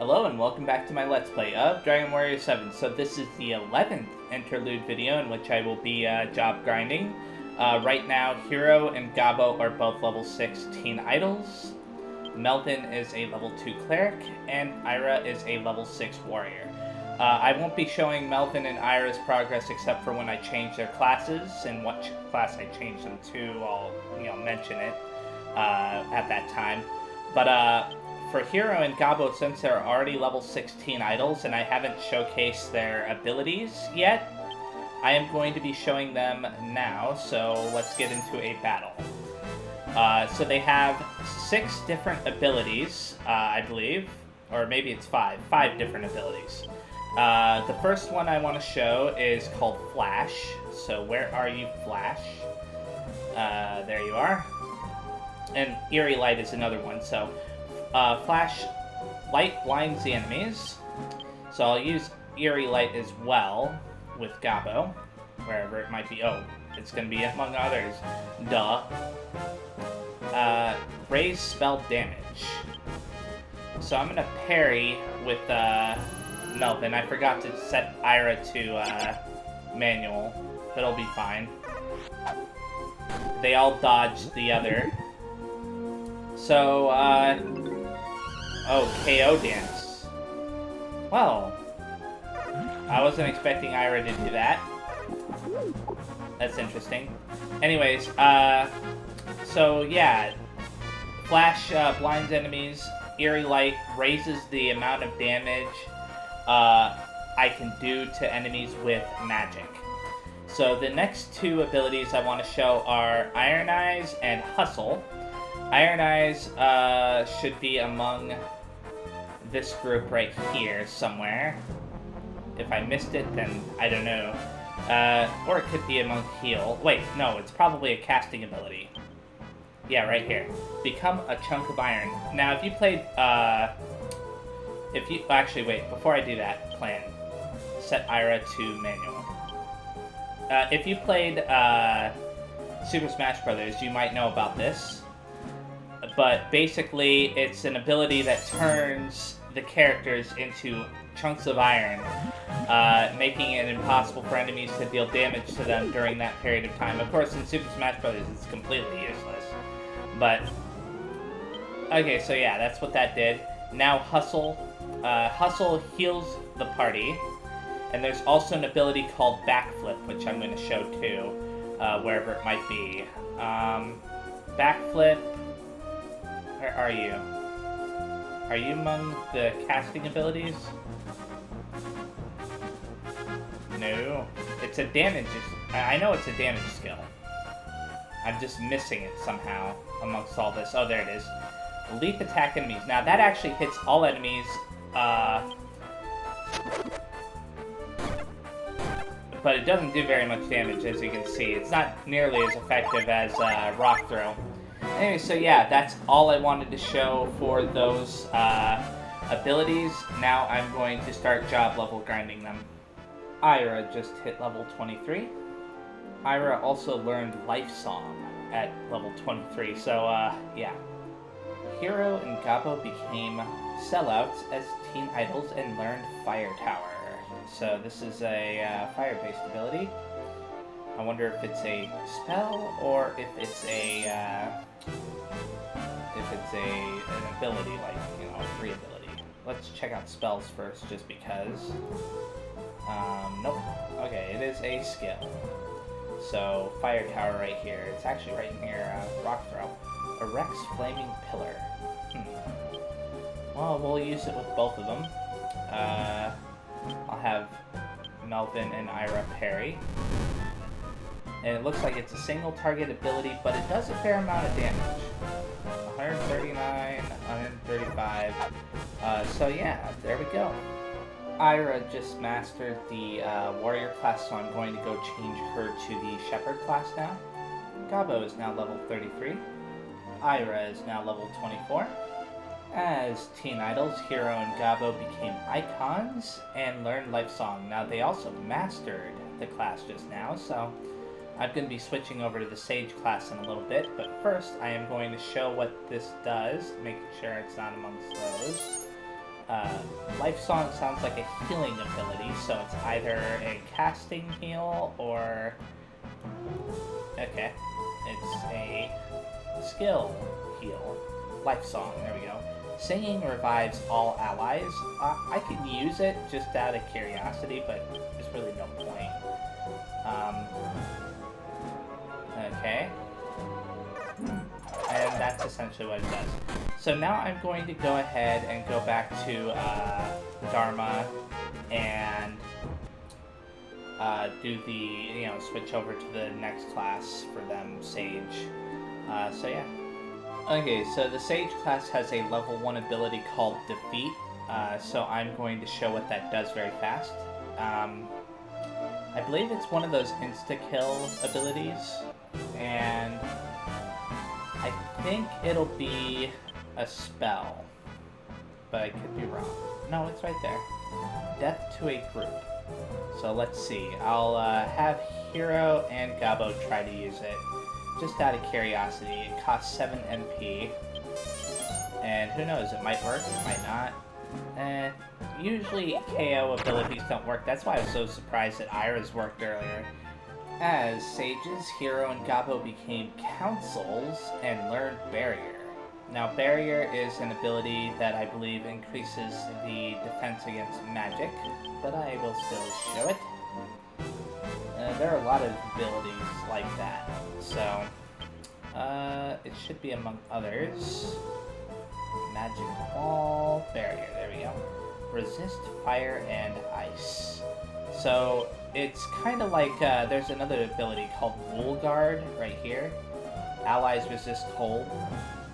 Hello and welcome back to my Let's Play of Dragon Warrior 7. So this is the 11th interlude video in which I will be job grinding. Right now, Hero and Gabo are both level 6 teen idols. Melvin is a level 2 cleric, and Ira is a level 6 warrior. I won't be showing Melvin and Ira's progress except for when I change their classes, and what class I change them to, I'll mention it at that time. But for Hero and Gabo, since they're already level 16 idols and I haven't showcased their abilities yet, I am going to be showing them now, so let's get into a battle. So they have 6 different abilities, I believe, or maybe it's 5 different abilities. The first one I want to show is called Flash. So where are you, Flash? There you are. And Eerie Light is another one, so Flash Light blinds the enemies, so I'll use Eerie Light as well with Gabo, wherever it might be. Oh, it's going to be among others. Duh. Raise spell damage. So I'm going to parry with Melvin. I forgot to set Ira to manual, but it'll be fine. They all dodged the other. So, oh, KO dance. Well, I wasn't expecting Ira to do that. That's interesting. Anyways, so yeah, Flash blinds enemies. Eerie Light raises the amount of damage I can do to enemies with magic. So the next 2 abilities I want to show are Iron Eyes and Hustle. Iron Eyes should be among this group right here somewhere. If I missed it, then I don't know. Or it could be among Heal. Wait, no, it's probably a casting ability. Yeah, right here. Become a chunk of iron. Now, if you played, actually, wait, before I do that, plan. Set Ira to manual. If you played Super Smash Bros., you might know about this. But basically, it's an ability that turns the characters into chunks of iron, making it impossible for enemies to deal damage to them during that period of time. Of course, in Super Smash Bros., it's completely useless. But, okay, so yeah, that's what that did. Now Hustle. Hustle heals the party. And there's also an ability called Backflip, which I'm going to show too, wherever it might be. Backflip. Where are you? Are you among the casting abilities? No. It's a damage. I know it's a damage skill. I'm just missing it somehow amongst all this. Oh, there it is. Leap attack enemies. Now, that actually hits all enemies, but it doesn't do very much damage, as you can see. It's not nearly as effective as Rock Throw. Anyway, so yeah, that's all I wanted to show for those abilities. Now I'm going to start job level grinding them. Ira just hit level 23. Ira also learned Lifesong at level 23, so yeah. Hero and Gabo became sellouts as teen idols and learned Fire Tower. So this is a fire-based ability. I wonder if it's a spell or if it's an ability, like, a free ability. Let's check out spells first, just because. Nope. Okay, it is a skill. So, Fire Tower right here. It's actually right in here. Rock Throw. Erects Flaming Pillar. Well, we'll use it with both of them. I'll have Melvin and Ira parry. And it looks like it's a single target ability, but it does a fair amount of damage. 139, 135. So yeah, there we go. Ira just mastered the warrior class, so I'm going to go change her to the shepherd class now. Gabo is now level 33. Ira is now level 24. As teen idols, Hero and Gabo became icons and learned Lifesong. Now, they also mastered the class just now, so I'm going to be switching over to the Sage class in a little bit, but first I am going to show what this does, making sure it's not amongst those. Lifesong sounds like a healing ability, so it's either a casting heal or... Okay, it's a skill heal. Lifesong, there we go. Singing revives all allies. I could use it just out of curiosity, but there's really no point. Okay. And that's essentially what it does. So now I'm going to go ahead and go back to Dharma and do the, switch over to the next class for them, Sage. So yeah. Okay, so the Sage class has a level 1 ability called Defeat, so I'm going to show what that does very fast. I believe it's one of those insta-kill abilities, and I think it'll be a spell, but I could be wrong. No, it's right there. Death to a group. So let's see. I'll have Hero and Gabo try to use it. Just out of curiosity. It costs 7 MP. And who knows, it might work, it might not. Usually KO abilities don't work. That's why I was so surprised that Ira's worked earlier. As Sages, Hero and Gabo became councils and learned Barrier. Now Barrier is an ability that I believe increases the defense against magic, but I will still show it. There are a lot of abilities like that, so it should be among others. Magic Wall, Barrier, there we go. Resist Fire and Ice. So it's kind of like, there's another ability called Wool Guard right here. Allies resist cold.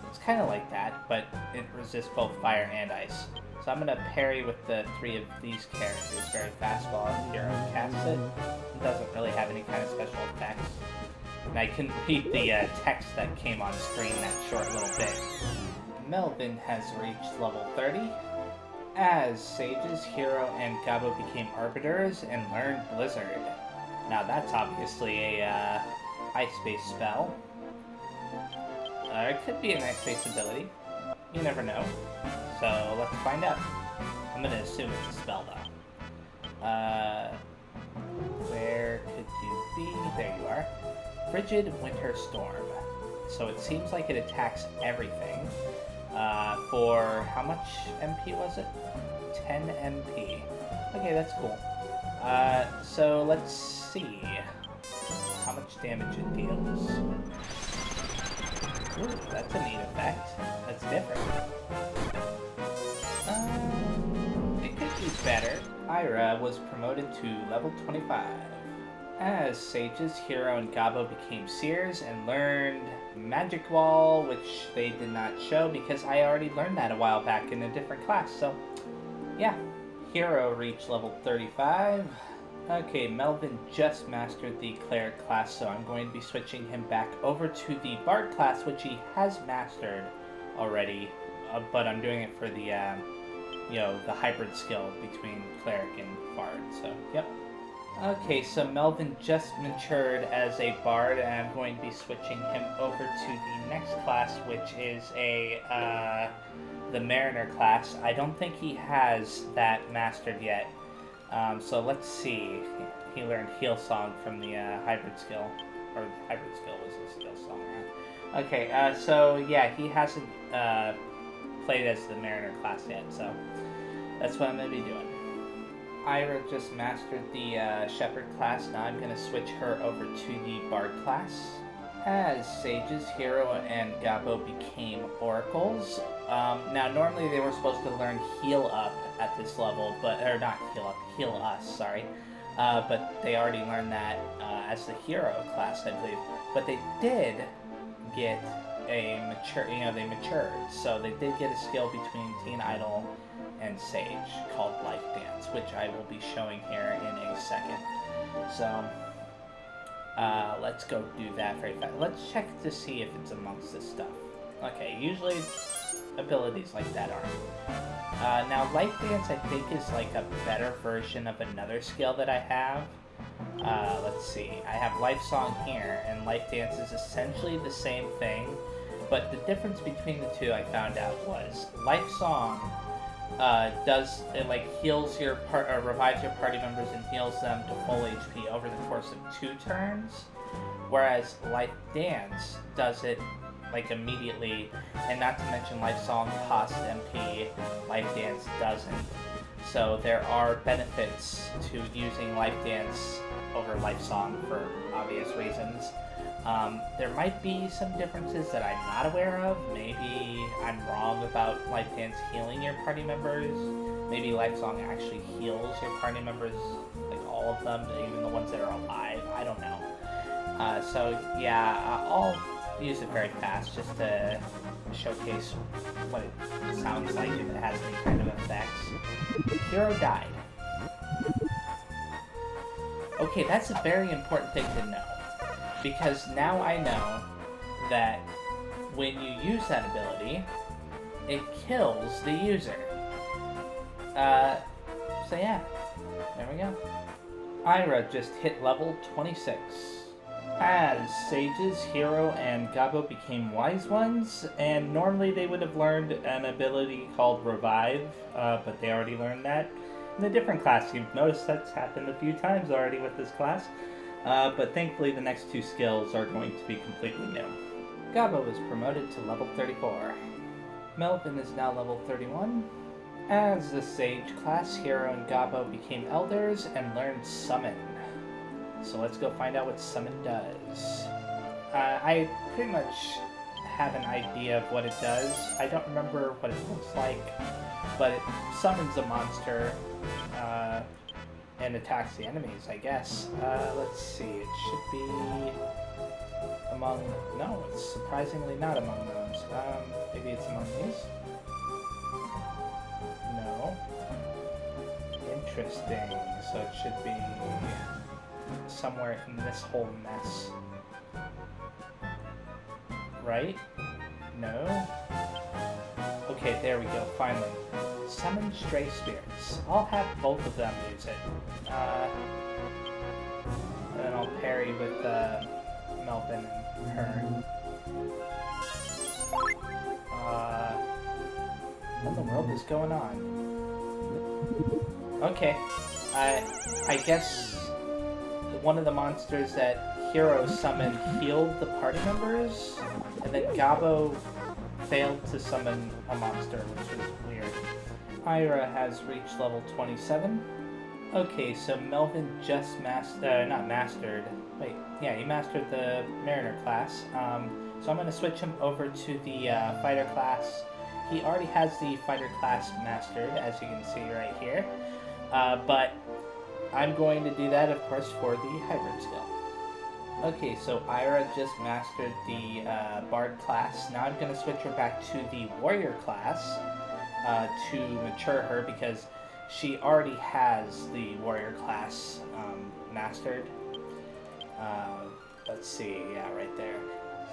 It's kind of like that, but it resists both fire and ice. So I'm going to parry with the 3 of these characters very fast while Hero casts it. It doesn't really have any kind of special effects. And I can read the text that came on screen that short little bit. Melvin has reached level 30. As Sages, Hero, and Gabo became Arbiters and learned Blizzard. Now that's obviously a ice-based spell. It could be an ice-based ability. You never know. So let's find out. I'm gonna assume it's a spell though. Where could you be? There you are. Frigid Winter Storm. So it seems like it attacks everything. For how much MP was it? 10 MP. Okay, that's cool. So let's see how much damage it deals. Ooh, that's a neat effect. That's different. It could be better. Ira was promoted to level 25. As Sages, Hero, and Gabo became Seers and learned Magic Wall, which they did not show because I already learned that a while back in a different class, so yeah. Hero reached level 35. Okay, Melvin just mastered the Cleric class, so I'm going to be switching him back over to the Bard class, which he has mastered already, but I'm doing it for the, the hybrid skill between Cleric and Bard, so yep. Okay, so Melvin just matured as a Bard, and I'm going to be switching him over to the next class, which is the Mariner class. I don't think he has that mastered yet. So let's see. He learned Heal Song from the hybrid skill, or hybrid skill was his skill song. Right? Okay, so yeah, he hasn't played as the Mariner class yet, so that's what I'm going to be doing. Ira just mastered the Shepherd class. Now I'm going to switch her over to the Bard class. As Sages, Hero, and Gabo became Oracles. Now normally they were supposed to learn Heal Up at this level, or not Heal Up, Heal Us, sorry. But they already learned that as the Hero class, I believe. But they did get a they matured. So they did get a skill between TeenIdol and Sage called Life Dance, which I will be showing here in a second. So let's go do that very fast. Let's check to see if it's amongst this stuff. Okay, usually abilities like that are. Now Life Dance I think is like a better version of another skill that I have. Let's see, I have Lifesong here, and Life Dance is essentially the same thing, but the difference between the two I found out was Lifesong like heals your or revives your party members and heals them to full HP over the course of 2 turns, whereas Life Dance does it like immediately, and not to mention Lifesong costs MP, Life Dance doesn't. So there are benefits to using Life Dance over Lifesong for obvious reasons. There might be some differences that I'm not aware of. Maybe I'm wrong about Life Dance healing your party members. Maybe Lifesong actually heals your party members, like all of them, even the ones that are alive. I don't know. So yeah, I'll use it very fast just to showcase what it sounds like if it has any kind of effects. Hero died. Okay, that's a very important thing to know, because now I know that when you use that ability, it kills the user. So yeah, there we go. Ira just hit level 26. As Sage's Hero and Gabo became wise ones, and normally they would have learned an ability called Revive, but they already learned that in a different class. You've noticed that's happened a few times already with this class, but thankfully the next 2 skills are going to be completely new. Gabo was promoted to level 34. Melvin is now level 31. As the Sage class, Hero and Gabo became elders and learned Summon. So let's go find out what Summon does. I pretty much have an idea of what it does. I don't remember what it looks like, but it summons a monster and attacks the enemies, I guess. Let's see, it should be among... No, it's surprisingly not among those. Maybe it's among these? No. Interesting. So it should be somewhere in this whole mess. Right? No? Okay, there we go, finally. Summon Stray Spirits. I'll have both of them use it. And then I'll parry with Melvin and her. What in the world is going on? Okay. I guess one of the monsters that Hero summoned healed the party members, and then Gabo failed to summon a monster, which is weird. Ira has reached level 27. Okay, so Melvin just he mastered the Mariner class. So I'm going to switch him over to the Fighter class. He already has the Fighter class mastered, as you can see right here. But I'm going to do that, of course, for the Hybrid skill. Okay, so Ira just mastered the Bard class. Now I'm going to switch her back to the Warrior class to mature her, because she already has the Warrior class mastered. Let's see, yeah, right there.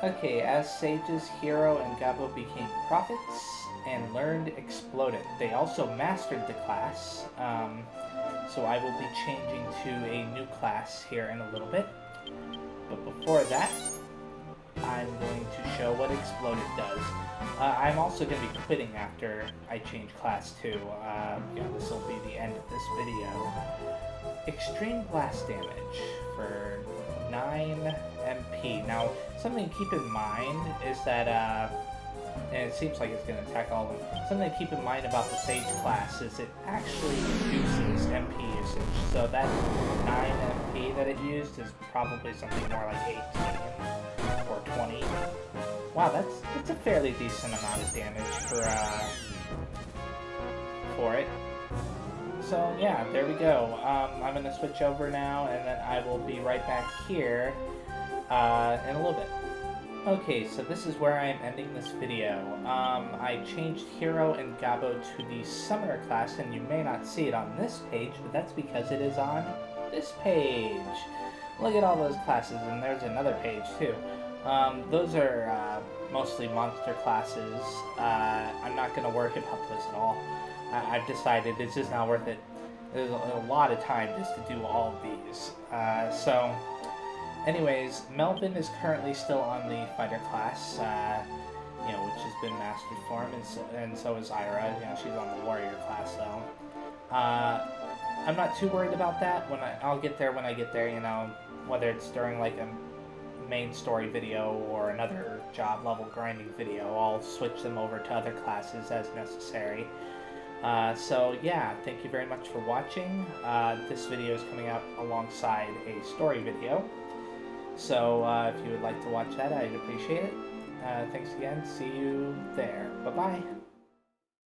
Okay, as Sage's Hero and Gabo became prophets and learned Exploded. They also mastered the class, so I will be changing to a new class here in a little bit. But before that, I'm going to show what Exploded does. I'm also going to be quitting after I change class too. This will be the end of this video. Extreme Blast Damage for 9 MP. Now, something to keep in mind is that, and it seems like it's going to attack all of them, something to keep in mind about the Sage class is it actually reduces MP usage. So that 9 MP that it used is probably something more like 18 or 20. Wow, that's a fairly decent amount of damage for it. So yeah, there we go. I'm going to switch over now, and then I will be right back here in a little bit. Okay, so this is where I am ending this video. I changed Hero and Gabo to the Summoner class, and you may not see it on this page, but that's because it is on this page. Look at all those classes, and there's another page too. Those are mostly monster classes. I'm not going to worry about those at all. I've decided it's just not worth it. There's a lot of time just to do all of these. So, anyways, Melvin is currently still on the Fighter class, which is been mastered for him, and so is Ira. You know, she's on the warrior class though. I'm not too worried about that. I'll get there when I get there. You know, whether it's during like a main story video or another job level grinding video, I'll switch them over to other classes as necessary. So yeah, thank you very much for watching. This video is coming out alongside a story video. So if you would like to watch that, I'd appreciate it. Thanks again. See you there. Bye-bye.